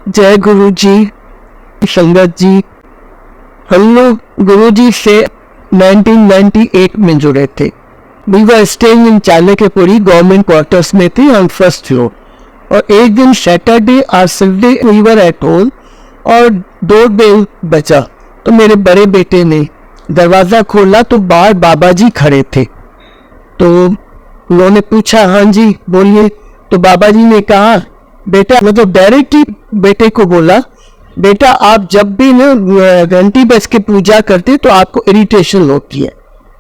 जय गुरु जी। संगत जी, हम लोग गुरु जी से 1998 में जुड़े थे। We were staying in Chanakyapuri government quarters में थे ऑन फर्स्ट फ्लोर। और एक दिन सैटरडे और Sunday we were at home और डोर बेल बजा तो मेरे बड़े बेटे ने दरवाजा खोला तो बाहर बाबा जी खड़े थे। तो उन्होंने पूछा, हाँ जी बोलिए। तो बाबा जी ने कहा, बेटा, मतलब डायरेक्ट ही बेटे को बोला, बेटा आप जब भी ना घंटी बज के पूजा करते तो आपको इरिटेशन होती है।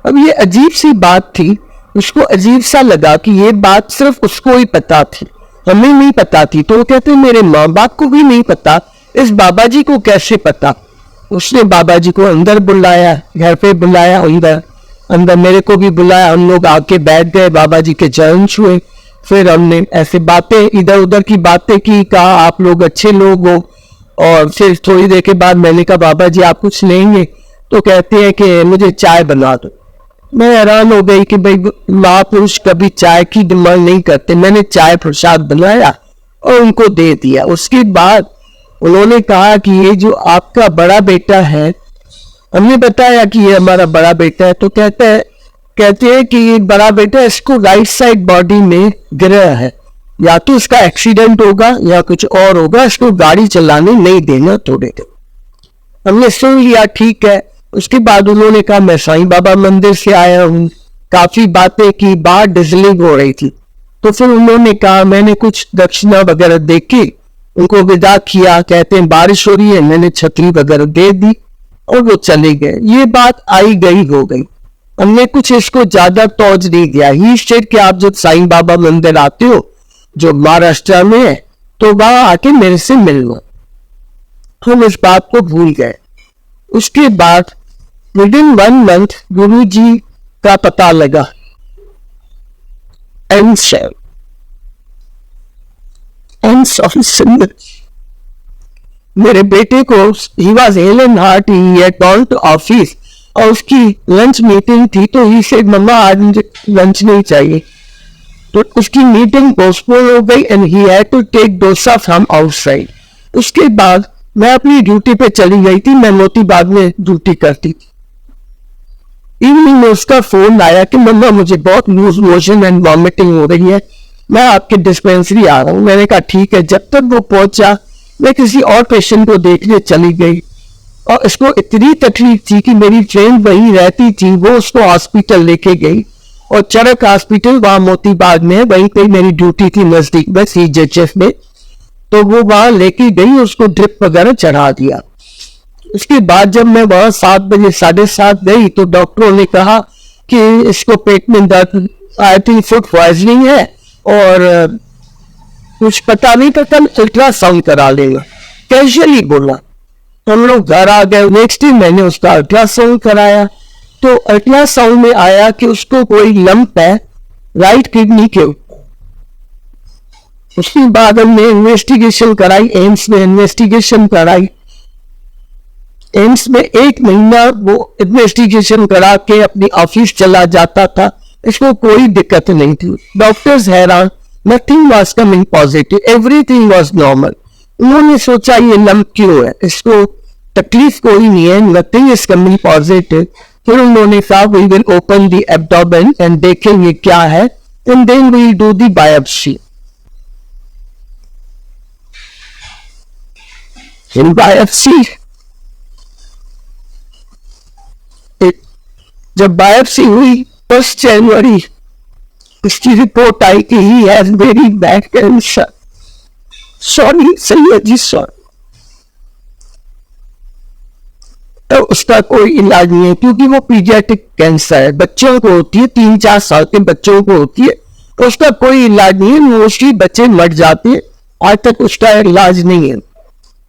अब ये अजीब सी बात थी, उसको अजीब सा लगा कि ये बात सिर्फ उसको ही पता थी, हमें नहीं पता थी। तो वो कहते मेरे माँ बाप को भी नहीं पता, इस बाबा जी को कैसे पता। उसने बाबा जी को अंदर बुलाया, घर पे बुलाया, अंदर मेरे को भी बुलाया। हम लोग आके बैठ गए, बाबा जी के चरण छुए। फिर हमने ऐसे बातें इधर उधर की बातें की, कहा आप लोग अच्छे लोग हो। और फिर थोड़ी देर के बाद मैंने कहा, बाबा जी आप कुछ लेंगे? तो कहते हैं कि मुझे चाय बना दो। मैं हैरान हो गई कि भाई महापुरुष कभी चाय की डिमांड नहीं करते। मैंने चाय प्रसाद बनाया और उनको दे दिया। उसके बाद उन्होंने कहा कि ये जो आपका बड़ा बेटा है, हमने बताया कि ये हमारा बड़ा बेटा है। तो कहते हैं कि ये बड़ा बेटा, इसको राइट साइड बॉडी में गिरा है, या तो इसका एक्सीडेंट होगा या कुछ और होगा, इसको गाड़ी चलाने नहीं देना थोड़े दिन। हमने सुन लिया, ठीक है। उसके बाद उन्होंने कहा, मैं साईं बाबा मंदिर से आया हूँ। काफी बातें की, बाहर डिजलिंग हो रही थी। तो फिर उन्होंने कहा, मैंने कुछ दक्षिणा वगैरह दे के उनको विदा किया। कहते हैं बारिश हो रही है, मैंने छतरी वगैरह दे दी और वो चले गए। ये बात आई गई हो गई, हमने कुछ इसको ज्यादा तौज नहीं दिया। ही स्टेट कि आप जब साईं बाबा मंदिर आते हो जो महाराष्ट्र में है, तो वहां आके मेरे से मिल लो। हम इस बात को भूल गए। उसके बाद विद इन 1 मंथ गुरु जी का पता लगा। मेरे बेटे को he was ill in heart, he had gone to office और उसकी लंच मीटिंग थी। तो ही सेड, मम्मा आज मुझे लंच नहीं चाहिए। तो उसकी मीटिंग पोस्टपोन हो गई and he had to take dosa from outside. उसके बाद मैं अपनी ड्यूटी पे चली गई थी। मैं मोतीबाग में ड्यूटी करती थी। इवनिंग में उसका फोन आया कि मम्मा मुझे बहुत लूज मोशन एंड वॉमिटिंग हो रही है, मैं आपके डिस्पेंसरी आ रहा हूँ। मैंने कहा ठीक है। जब तक वो पहुंचा मैं किसी और पेशेंट को देखने चली गई और इसको इतनी तकलीफ थी कि मेरी ट्रेन वहीं रहती थी। वो उसको हॉस्पिटल लेके गई और चरक हॉस्पिटल वहां मोतीबाग में, वहीं पे मेरी ड्यूटी थी नजदीक में CJHF में। तो वो वहां लेके गई, उसको ड्रिप वगैरह चढ़ा दिया। उसके बाद जब मैं वहां 7 बजे 7:30 गई तो डॉक्टरों ने कहा कि इसको पेट में दर्द, आई थिंक फूड पॉइजनिंग है और कुछ पता नहीं था, कल अल्ट्रासाउंड करा लेगा, कैजुअली बोला। हम लोग घर आ गए। नेक्स्ट डे मैंने उसका अल्ट्रासाउंड कराया तो अल्ट्रासाउंड में आया कि उसको कोई लंप है राइट किडनी के ऊपर। उसके बाद हमने इन्वेस्टिगेशन कराई, एम्स में इन्वेस्टिगेशन कराई। एम्स में 1 महीना वो इन्वेस्टिगेशन करा के अपनी ऑफिस चला जाता था। इसको कोई दिक्कत नहीं थी। डॉक्टर्स हैरान, nothing was coming positive, everything was normal. उन्होंने सोचा ये लंप क्यों है, इसको तकलीफ कोई नहीं है, नथिंग इज कमिंग पॉजिटिव। फिर उन्होंने कहा we will open the abdomen and देखेंगे क्या है and then we do the biopsy. In biopsy, जब बायोप्सी हुई 1 जनवरी, इसकी रिपोर्ट आई कि he has very bad cancer. Sorry Syed ji, sorry. तो उसका कोई इलाज नहीं है क्योंकि वो पीडियाट्रिक कैंसर है, बच्चों को होती है, 3-4 साल के बच्चों को होती है। तो उसका कोई इलाज नहीं है, मोस्टली बच्चे मर जाते हैं, आज तक उसका इलाज नहीं है।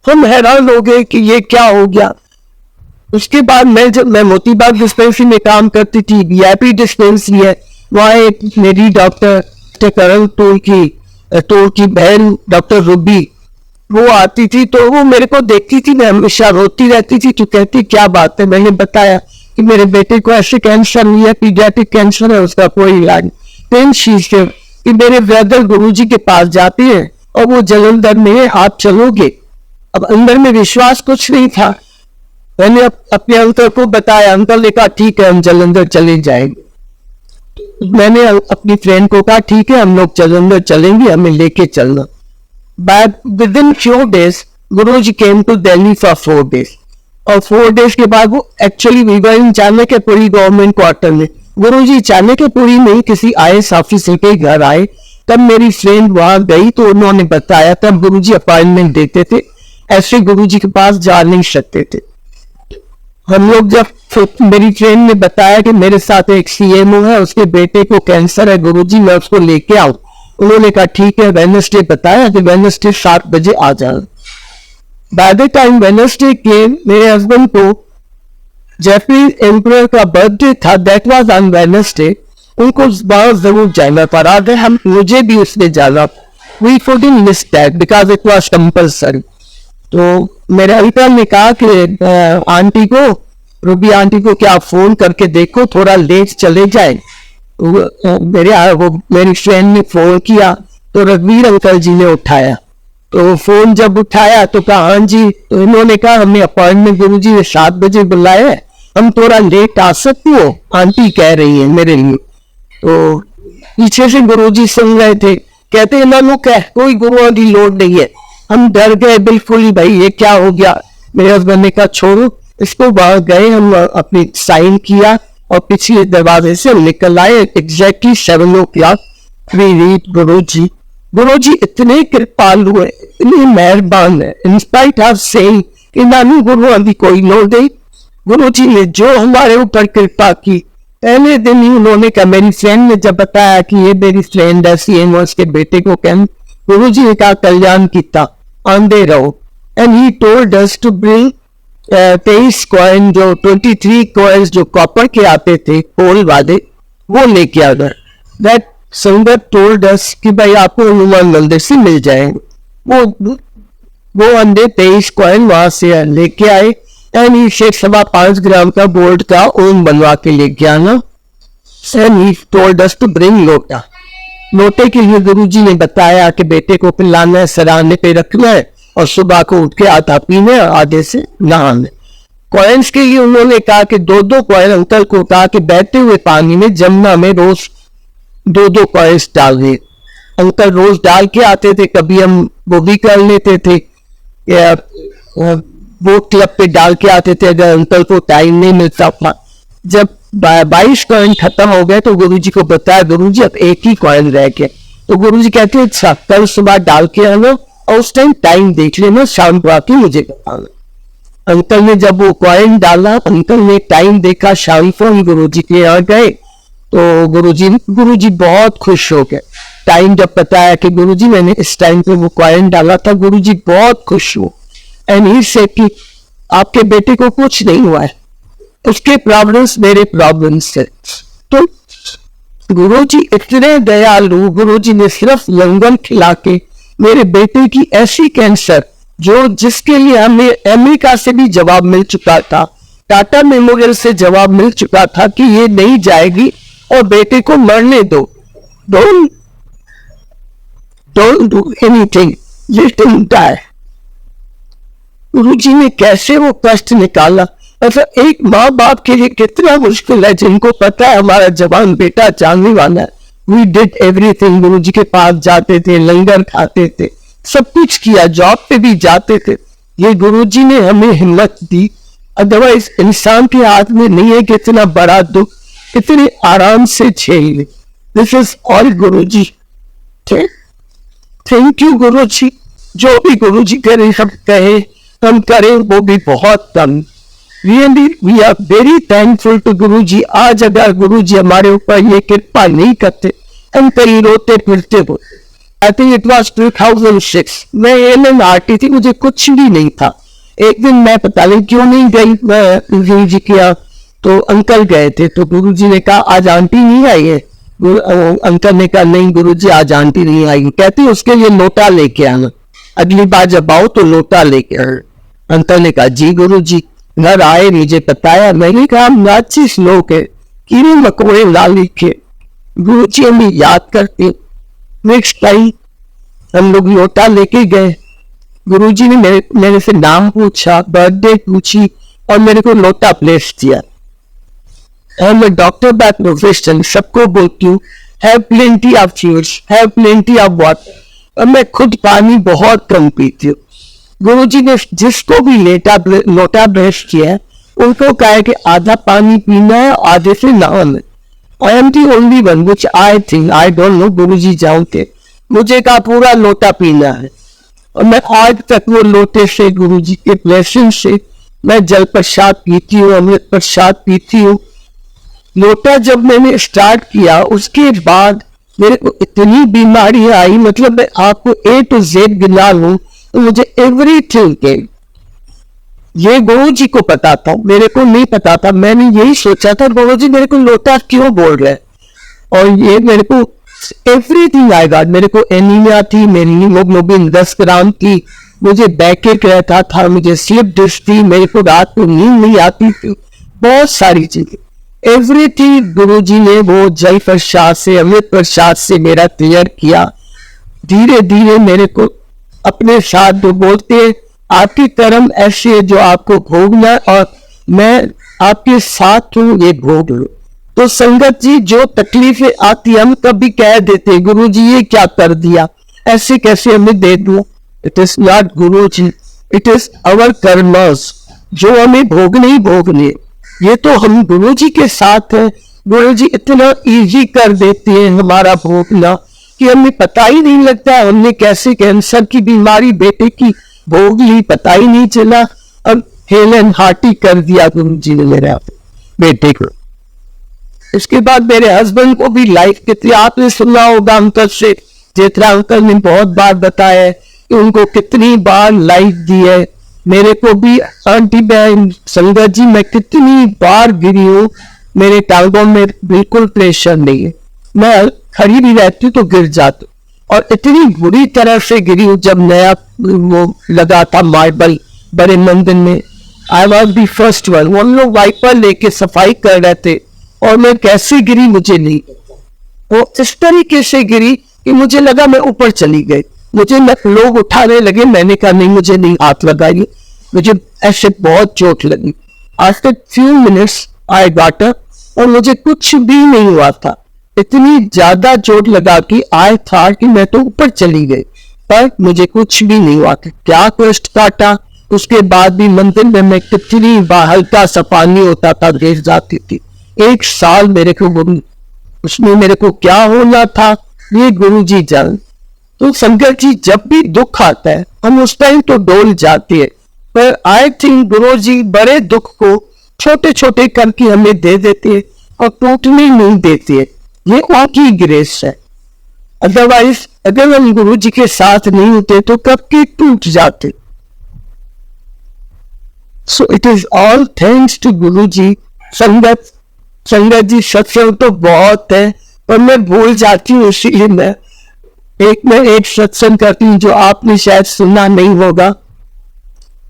हम हैरान हो गए कि ये क्या हो गया। उसके बाद मैं मोतीबाग डिस्पेंसरी में काम करती थी, VIP डिस्पेंसरी है, वहाँ एक मेरी डॉक्टर करण टोल की बहन डॉक्टर रूबी, वो आती थी। तो वो मेरे को देखती थी, मैं हमेशा रोती रहती थी। तो कहती क्या बात है? मैंने बताया कि मेरे बेटे को ऐसे कैंसर नहीं है, पीडियाट्रिक कैंसर है, उसका कोई इलाज नहीं। पेन शीश कि मेरे ब्रदर गुरुजी के पास जाते हैं और वो जलंधर में, आप चलोगे? अब अंदर में विश्वास कुछ नहीं था। मैंने अपने अंकल को बताया, अंकल ने कहा ठीक है हम जलंधर चले जाएंगे। मैंने अपनी फ्रेंड को कहा ठीक है हम लोग जलंधर चलेंगे, हमें लेके चलना। But within few days, Guruji came to Delhi for 4 days. और 4 days के बाद वो actually we were in Chanakyapuri government quarter में। गुरुजी चाणक्यपुरी में किसी IAS ऑफिसर के घर आए, तब मेरी फ्रेंड वहां गई तो उन्होंने बताया, तब गुरुजी अपॉइंटमेंट देते थे, ऐसे गुरुजी के पास जा नहीं सकते थे। हम लोग जब मेरी फ्रेंड ने बताया कि मेरे साथ एक CMO है, उसके बेटे को कैंसर है गुरुजी, मैं उसको लेके आऊं। उन्होंने कहा ठीक है, वेडनेसडे बताया कि वेडनेसडे 7 बजे आ जाए। बाय द टाइम वेडनेसडे के मेरे हस्बैंड को जैपनीज एम्परर का बर्थडे था, दैट वाज ऑन वेडनेसडे, उनको वहां जरूर जाना पड़ा था, हम मुझे भी उसमें जाना। We couldn't miss that because it was compulsory. तो मेरे अंकल ने कहा कि आंटी को, रूबी आंटी को क्या फोन करके देखो थोड़ा लेट चले जाए। मेरी फ्रेंड ने फोन किया तो रघुवीर अंकल जी ने उठाया, तो फोन जब उठाया तो कहा हाँ जी, तो इन्होंने कहा हमने अपॉइंटमेंट गुरुजी ने 7 बजे बुलाया है, हम थोड़ा लेट आ सकती हो, आंटी कह रही है मेरे लिए। तो पीछे से गुरुजी सुन रहे थे, कहते ना लो कह कोई गुरुओं की लोड नहीं है। हम डर गए बिल्कुल ही, भाई ये क्या हो गया। मेरे हस्बैंड ने कहा छोड़ो इसको। वहां गए, हम अपनी साइन किया और पिछले दरवाजे से निकल आए। एग्जैक्टली 7 o'clock we read गुरुजी। गुरुजी इतने कृपालु है, इतने मेहरबान है, इंस्पाइट ऑफ सेइंग कि नानी गुरुओं की कोई लोड नहीं। गुरुजी ने जो हमारे ऊपर कृपा की, पहले दिन ही उन्होंने कहा, मेरी फ्रेंड ने जब बताया कि ये मेरी फ्रेंड है CMO के बेटे को कैन, गुरुजी ने कहा कल्याण किता, आंदे रहो। And he told us to bring 23 coin, जो 23 कॉइन्स जो कॉपर के आते थे होल वाले, वो लेके आ गए। दैट संगत टोल्ड अस कि भाई आपको हनुमान मंदिर से मिल जाएंगे। वो अंदर 23 कॉइन वहां से लेके आए। एंड ही 5.5 ग्राम का गोल्ड का ओम बनवा के लेके आना। And he told us to bring lota. लोटे के लिए गुरुजी ने बताया कि बेटे को पिलाना है, सराहने पे रखना है और सुबह को उठ के आधा पीने और आधे से नहाने। कॉइन्स के लिए उन्होंने कहा कि 2-2 कॉइन, अंकल को कहा कि बहते हुए पानी में जमुना में रोज 2-2 कॉइन्स डाल दिए। अंकल रोज डाल के आते थे, कभी हम वो भी कर लेते थे, बोट क्लब पे डाल के आते थे अगर अंकल को टाइम नहीं मिलता था। जब 22 कॉइन खत्म हो गए तो गुरुजी को बताया, गुरुजी अब 1 ही कॉइन रह गया। तो गुरुजी कहते अच्छा कल सुबह डाल के आना और उस टाइम देख लेना, शाम को आके मुझे बताना। अंकल ने जब वो कॉइन डाला, अंकल ने टाइम देखा, शाम को हम गुरुजी के यहाँ गए तो गुरुजी बहुत खुश हो गए। टाइम जब बताया कि गुरुजी मैंने इस टाइम पे वो कॉइन डाला था, गुरुजी बहुत खुश हुए। एंड ही सेड कि आपके बेटे को कुछ नहीं हुआ है, उसके प्रॉब्लम्स मेरे प्रॉब्लम्स है। तो गुरुजी इतने दयालु, गुरुजी ने सिर्फ लंगर खिला के मेरे बेटे की ऐसी कैंसर जो जिसके लिए हमें अमेरिका से भी जवाब मिल चुका था, टाटा मेमोरियल से जवाब मिल चुका था कि ये नहीं जाएगी और बेटे को मरने दो, don't do anything, let him die. Guruji ने कैसे वो कष्ट निकाला। ऐसा एक माँ बाप के लिए कितना मुश्किल है, जिनको पता है हमारा जवान बेटा जाने वाला है। वी डिड एवरीथिंग, गुरुजी के पास जाते थे, लंगर खाते थे, सब कुछ किया, जॉब पे भी जाते थे। ये गुरुजी ने हमें हिम्मत दी, अदरवाइज इंसान के हाथ में नहीं है कि इतना बड़ा दुख इतने आराम से झेल ले। This is all Guruji. Thank you Guruji. जो भी गुरुजी करे सब कहे हम करें वो भी बहुत कम। Really, we are very thankful to गुरुजी। आज अगर गुरुजी हमारे ऊपर ये कृपा नहीं करते, हम कहीं रोते फिरते हो। I think it was 2006, मैं LNRT थी, मुझे कुछ भी नहीं था। एक दिन मैं पता नहीं क्यों नहीं गई, मैं गुरुजी के यहाँ, तो अंकल गए थे, तो गुरुजी ने कहा आज आंटी नहीं आई है। अंकल ने कहा नहीं गुरुजी आज आंटी नहीं आई, कहती उसके लिए लोटा लेके आना, अगली बार जब आओ तो लोटा लेके आना। अंकल ने कहा जी गुरुजी। घर आए, मुझे बताया, मैंने कहा हम नाचिस लोग है, कीड़े मकोड़े ला लिखे, गुरुजी हमें याद करते। नेक्स्ट टाइम हम लोग लोटा लेके गए, गुरुजी ने मेरे से नाम पूछा, बर्थडे पूछी और मेरे को लोटा प्लेस दिया। और मैं डॉक्टर बाय प्रोफेशन सबको बोलती हूँ, have plenty of fruits, have plenty of water. और मैं खुद पानी बहुत कम पीती हूँ। गुरुजी ने जिसको भी लोटा ब्रश किया उनको कहा कि आधा पानी पीना है, आधे से नहाना है। I am the only one which I think, I don't know, गुरुजी जानते, मुझे कहा पूरा लोटा पीना है। और मैं आज तक वो लोटे से, गुरुजी के ब्लेसिंग से मैं जल प्रसाद पीती हूँ, अमृत प्रसाद पीती हूँ। लोटा जब मैंने स्टार्ट किया उसके बाद मेरे को इतनी बीमारी आई, मतलब मैं आपको A to Z गिना लूं तो मुझे एवरीथिंग के ये गुरुजी को पता था, मेरे को नहीं पता था। मैंने यही सोचा था गुरुजी मेरे को लोटा क्यों बोल रहे, और ये मेरे को एवरीथिंग आएगा। मेरे को एनीमिया थी, मेरी हीमोग्लोबिन 10 ग्राम थी, मुझे बैकेट रहता था, मुझे स्लिप डिस्क थी, मेरे को रात को नींद नहीं आती थी, बहुत सारी चीजें। एवरीथिंग गुरुजी ने वो जल प्रसाद से, अमृत प्रसाद से मेरा क्लियर किया। धीरे धीरे मेरे को अपने साथ जो बोलते आपकी कर्म ऐसे है जो आपको भोगना, और मैं आपके साथ हूँ, ये भोग लो। तो संगत जी जो तकलीफें आती हम कभी कह देते गुरुजी ये क्या कर दिया, ऐसे कैसे हमें दे दूं। It is not Guruji, it is our karmas जो हमें भोगने ही भोगने। ये तो हम गुरुजी के साथ हैं, गुरुजी इतना इजी कर देते हैं हमारा भोगना कि हमें पता ही नहीं लगता हमने कैसे कैंसर की बीमारी बेटे की भोग ली, पता ही नहीं चला। अब हेल एंड हार्टी कर दिया गुरुजी ने मेरे बेटे को। इसके बाद मेरे हस्बैंड को भी लाइफ कितनी, आपने सुना होगा अंकल से, जेठरा अंकल ने बहुत बार बताया है कि उनको कितनी बार लाइफ दी है। मेरे को भी आंटी बहन संगत जी मैं कितनी बार गिरी हूँ, मेरे टांगों में बिल्कुल प्रेशर नहीं है, मैं खड़ी भी रहती हूँ तो गिर जाती हूँ। और इतनी बुरी तरह से गिरी हूँ जब नया वो लगा था मार्बल बड़े मंदिर में, I was the first one. वो लोग वाइपर लेके सफाई कर रहे थे और मैं कैसे गिरी मुझे नहीं, वो इस तरीके से गिरी कि मुझे लगा मैं ऊपर चली गई। मुझे लोग उठाने लगे, मैंने कहा नहीं मुझे नहीं हाथ लगाइए, मुझे ऐसे बहुत चोट लगी। After few minutes I got up और मुझे कुछ भी नहीं हुआ था। इतनी ज्यादा चोट लगा कि आई था कि मैं तो ऊपर चली गई, पर मुझे कुछ भी नहीं हुआ था। क्या कष्ट काटा, उसके बाद भी मंदिर में मैं कितनी हल्का सा पानी होता था गिर जाती थी। 1 साल मेरे को उसमें मेरे को क्या होना था ये गुरुजी जान। तो संगत जी जब भी दुख आता है हम उस टाइम तो डोल जाते हैं, पर आई थिंक गुरुजी बड़े दुख को छोटे छोटे करके हमें दे देते हैं और टूटने नहीं देते हैं। ये उनकी ग्रेस है। अदरवाइज अगर हम गुरुजी के साथ नहीं होते तो कब के टूट जाते। So it is all thanks to Guruji. संगत जी सत्संग तो बहुत है पर मैं भूल जाती हूँ, इसीलिए मैं एक सत्संग करती हूँ जो आपने शायद सुना नहीं होगा।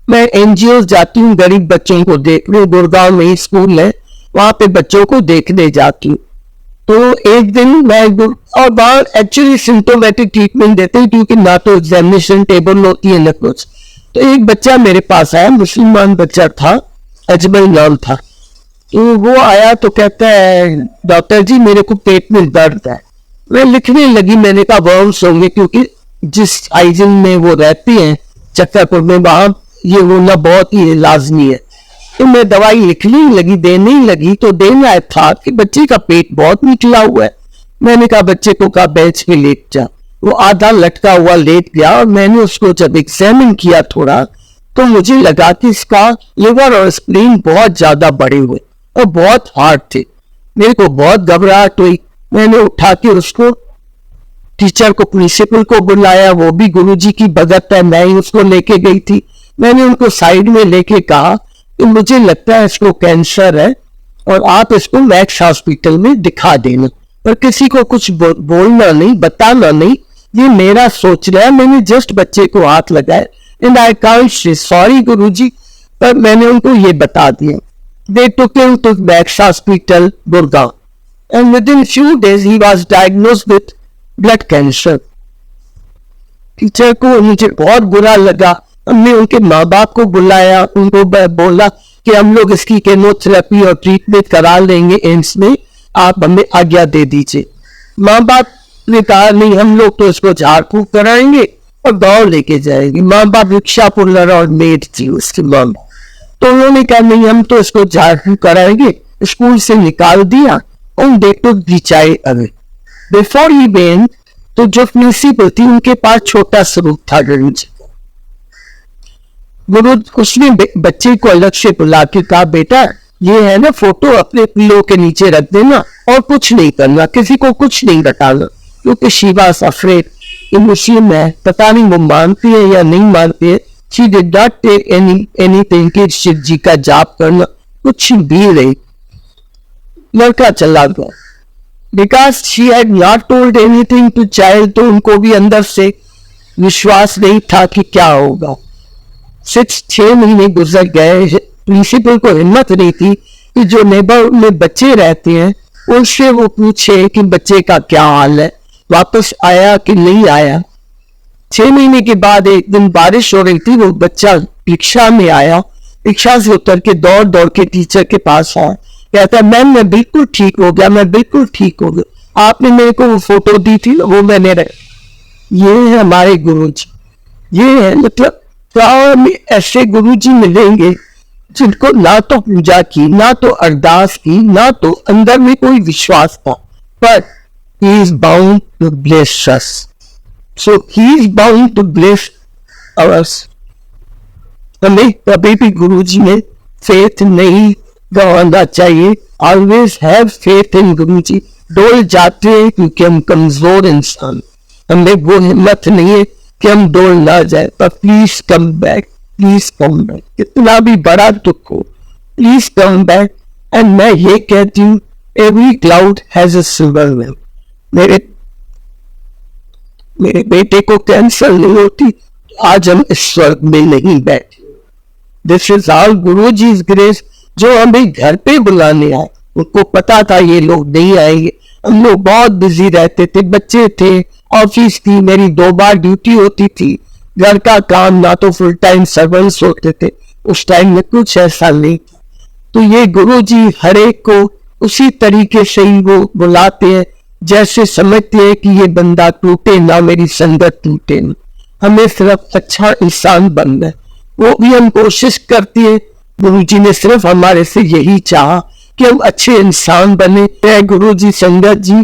मैं एनजीओ जाती हूँ गरीब बच्चों को देखने, गुड़गांव में ही स्कूल है, वहां पे बच्चों को देखने जाती हूँ। तो एक दिन मैं और वहां एक्चुअली सिम्टोमेटिक ट्रीटमेंट देते हैं क्योंकि ना तो एग्जामिनेशन टेबल होती है न कुछ। तो एक बच्चा मेरे पास आया, मुसलमान बच्चा था, अजमल नाम था। तो वो आया तो कहता है डॉक्टर जी मेरे को पेट में दर्द है। मैं लिखने लगी, मैंने कहा वर्म्स होंगे क्योंकि जिस आइजन में वो रहती हैं चक्करपुर में वहां ये होना बहुत ही लाजमी है। तो मैं दवाई लिखने लगी, देने लगी तो देना था कि बच्चे का पेट बहुत निकला हुआ है। मैंने कहा बच्चे को कहा बेंच पे लेट जा। वो आधा लटका हुआ लेट गया और मैंने उसको जब एग्जामिन किया थोड़ा तो मुझे लगा कि इसका लिवर और स्प्लीन बहुत ज्यादा बड़े हुए और बहुत हार्ड थे। मेरे को बहुत घबराहट हुई। मैंने उठा के उसको टीचर को, प्रिंसिपल को बुलाया, वो भी गुरुजी की भगत है, मैं ही उसको लेके गई थी। मैंने उनको साइड में लेके कहा कि मुझे लगता है इसको कैंसर है और आप इसको मैक्स हॉस्पिटल में दिखा देना, पर किसी को कुछ बोलना नहीं, बताना नहीं, ये मेरा सोच रहा है। मैंने जस्ट बच्चे को हाथ लगाया and I can't say sorry Guruji, पर मैंने उनको ये बता दिया। They took him to Max Hospital, Gurgaon, and within few days he was diagnosed with blood cancer. Teacher को मुझे बहुत बुरा लगा। हमने उनके माँ बाप को बुलाया, उनको बोला कि हम लोग इसकी केमोथेरेपी और ट्रीटमेंट करा लेंगे एम्स में, आप हमें आज्ञा दे दीजिए। माँ बाप ने कहा नहीं, हम लोग तो इसको झाड़ फूक कराएंगे और गाँव लेके जाएंगे। माँ बाप रिक्शा पुलर और मेड थी उसकी माँ, तो उन्होंने कहा नहीं, हम तो इसको झाड़ फूक कराएंगे। स्कूल से निकाल दिया और they took the child away. Before he went, तो जो प्रिंसिपल थी उनके पास छोटा स्वरूप था गुरु जी। गुरु उसने बच्चे को अलग से बुला के कहा, बेटा ये है ना फोटो, अपने पिलो के नीचे रख देना और कुछ नहीं करना, किसी को कुछ नहीं बताना, क्योंकि शी वाज अफ्रेड। मुस्लिम है, पता नहीं वो मानती है या नहीं मानती है। She did not take anything कि शिव जी का जाप करना, कुछ भी नहीं। लड़का चला गया। Because she had not told anything to child, तो उनको भी अंदर से विश्वास नहीं था कि क्या होगा। 6 महीने गुजर गए। प्रिंसिपल को हिम्मत नहीं थी कि जो नेबर में बच्चे रहते हैं उनसे वो पूछे कि बच्चे का क्या हाल है, वापस आया कि नहीं आया। 6 महीने के बाद एक दिन बारिश हो रही थी, वो बच्चा रिक्शा में आया, रिक्शा से उतर के दौड़ दौड़ के टीचर के पास आया, कहता है मैम मैं बिल्कुल ठीक हो गया, मैं बिल्कुल ठीक हो गया, आपने मेरे को वो फोटो दी थी वो मैंने ये है हमारे गुरुजी। ये है मतलब गाँव में ऐसे गुरुजी मिलेंगे जिनको ना तो पूजा की, ना तो अरदास की, ना तो अंदर में कोई विश्वास था, पर he is bound to bless us. So he is bound to bless us. हमें कभी भी गुरुजी में फेथ नहीं गंवाना चाहिए। ऑलवेज हैव फेथ इन गुरुजी। डोल जाते हैं क्योंकि हम कमजोर इंसान, हमें वो हिम्मत नहीं है कि हम डोल ना जाए, पर please come back, please come back. कितना भी बड़ा दुख हो, प्लीज कम बैक। एंड मैं ये कहती हूँ, every cloud has a silver lining. मेरे बेटे को कैंसर नहीं होती, आज हम इस स्वर्ग में नहीं बैठे। This is all Guruji's grace, जो हमें घर पे बुलाने आए। उनको पता था ये लोग नहीं आएंगे, हम लोग बहुत बिजी रहते थे, बच्चे थे, ऑफिस थी, मेरी 2 बार ड्यूटी होती थी, घर का काम, ना तो फुल टाइम सर्वेंट्स होते थे, उस टाइम में कुछ ऐसा नहीं था। तो ये गुरुजी हर एक को उसी तरीके से ही वो बुलाते हैं जैसे समझते हैं कि ये बंदा टूटे ना, मेरी संगत टूटे ना, हमें सिर्फ अच्छा इंसान बनना है, वो भी हम कोशिश करती है। गुरुजी ने सिर्फ हमारे से यही चाहा कि हम अच्छे इंसान बने। जय गुरुजी, संगत जी।